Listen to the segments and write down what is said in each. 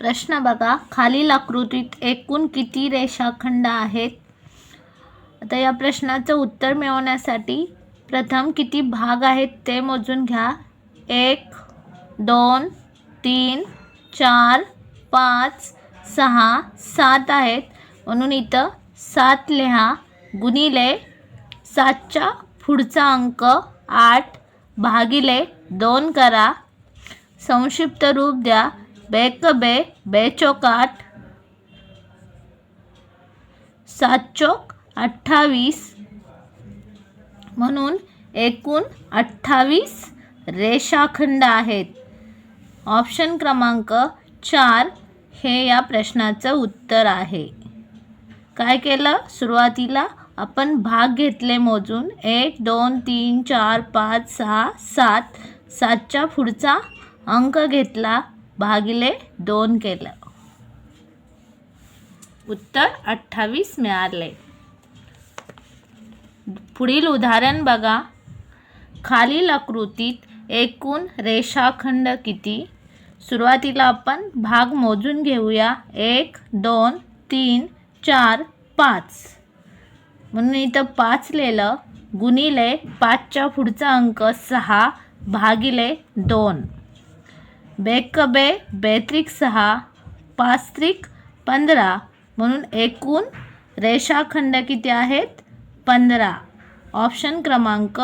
प्रश्न बघा, खालील आकृतीत एकूण किती रेषाखंड आहेत? आता या प्रश्नाचं उत्तर मिळवण्यासाठी प्रथम किती भाग आहेत ते मोजून घ्या. 1 2 3 4 5 6 7 आहेत, म्हणून इथं 7 लिहा. गुणिले 7च्या पुढचा अंक 8 भागिले 2 करा. संक्षिप्त रूप द्या. बेक बे, बेचोक 8, 7 चोक 28, म्हणून एकूण 28 रेषाखंड आहेत. ऑप्शन क्रमांक 4 हे या प्रश्नाचं उत्तर आहे. काय केलं? सुरुवातीला आपण भाग घेतले मोजून 1 2 3 4 5 6 7. 7च्या पुढचा अंक घेतला, भागिले 2 केलं, उत्तर 28 मिळाले. पुढील उदाहरण बघा. खालील आकृतीत एकूण रेषाखंड किती? सुरुवातीला आपण भाग मोजून घेऊया. 1 2 3 4 5, म्हणून इथं 5 लिहिलं. गुणिले 5च्या पुढचा अंक 6 भागिले 2. बेक बे, बेत्रिक 6, 5 त्रिक 15, म्हणून एकूण रेषाखंड किती आहेत? 15. ऑप्शन क्रमांक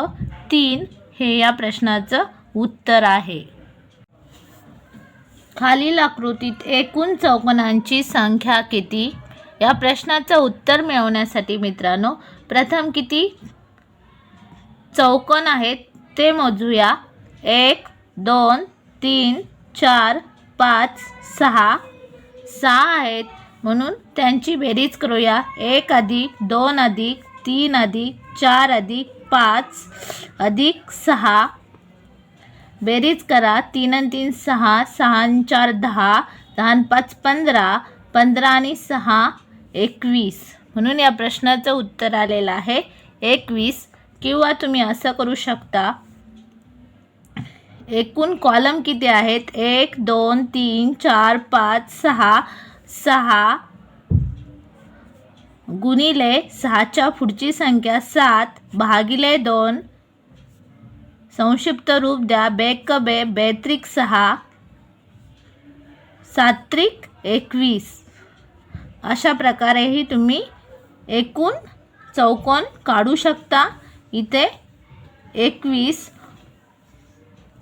3 हे या प्रश्नाचं उत्तर आहे. खालील आकृतीत एकूण चौकोनांची संख्या किती? या प्रश्नाचं उत्तर मिळवण्यासाठी मित्रांनो प्रथम किती चौकोन आहेत ते मोजूया. 1 2 3 4 5 6. 6 आहेत, म्हणून त्यांची बेरीज करूया. 1 अधिक 2 अधिक 3 अधिक 4 अधिक 5 अधिक 6. बेरीज करा. 3 आणि 3 6, 6 आणि 4 10, 10 आणि 5 15, 15 आणि 6 21, म्हणून या प्रश्नाचं उत्तर आलेलं आहे 21. किंवा तुम्ही असं करू शकता, एकूण कॉलम किती आहेत? 1 2 3 4 5 6. 6 गुणिले 6च्या पुढची संख्या 7 भागिले 2. संक्षिप्त रूप द्या. बेक बे, बेत्रिक 6, 7 त्रिक 21. अशा प्रकारेही तुम्ही एकूण चौकोन काढू शकता. इथे 21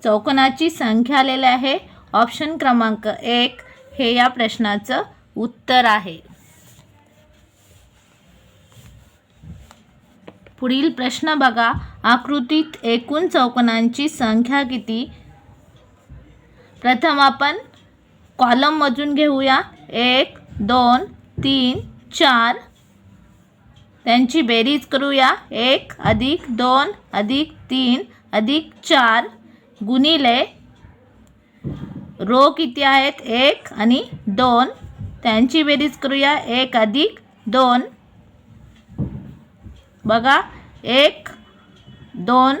चौकोनाची संख्या आलेली आहे. ऑप्शन क्रमांक 1 हे या प्रश्नाचं उत्तर आहे. पुढील प्रश्न बघा. आकृतीत एकूण चौकोनांची संख्या किती? प्रथम आपण कॉलम मोजून घेऊया. 1 2 3 4. त्यांची बेरीज करूया. 1 अधिक 2 अधिक 3 अधिक 4 गुणिले रो किती आहेत? 1 आणि 2. त्यांची बेरीज करूया. 1 अधिक 2. बघा 1 2,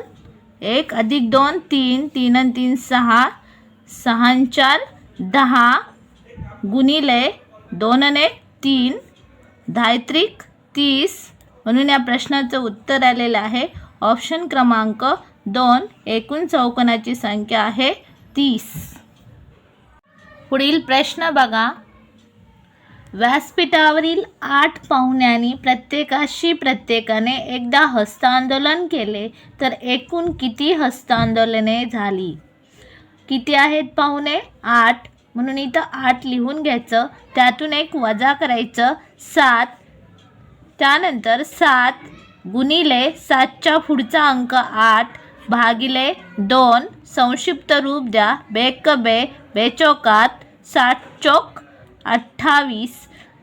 1 अधिक 2 3, 3 आणि 3 6, 6 आणि 4 10 गुणिले 2 आणि 1 3, 10 त्रिक 30, म्हणून या प्रश्नाचं उत्तर आलेलं आहे ऑप्शन क्रमांक 2. एकूण चौकोनाची संख्या आहे 30. पुढील प्रश्न बघा. व्यासपीठावरील 8 पाहुण्यांनी प्रत्येकाने एकदा हस्तांदोलन केले तर एकूण किती हस्तांदोलने झाली? किती आहेत पाहुणे? 8, म्हणून इथं 8 लिहून घ्यायचं. त्यातून एक वजा करायचं 7. त्यानंतर 7 गुणिले 7च्या पुढचा अंक 8 भागिले 2. संक्षिप्त रूप द्या. बेक बे, बेचोकात 7 चोक 28,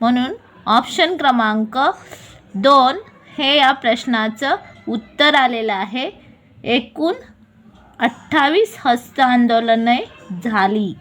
म्हणून ऑप्शन क्रमांक 2 हे या प्रश्नाचं उत्तर आलेलं आहे. एकूण 28 हस्तांदोलने झाली.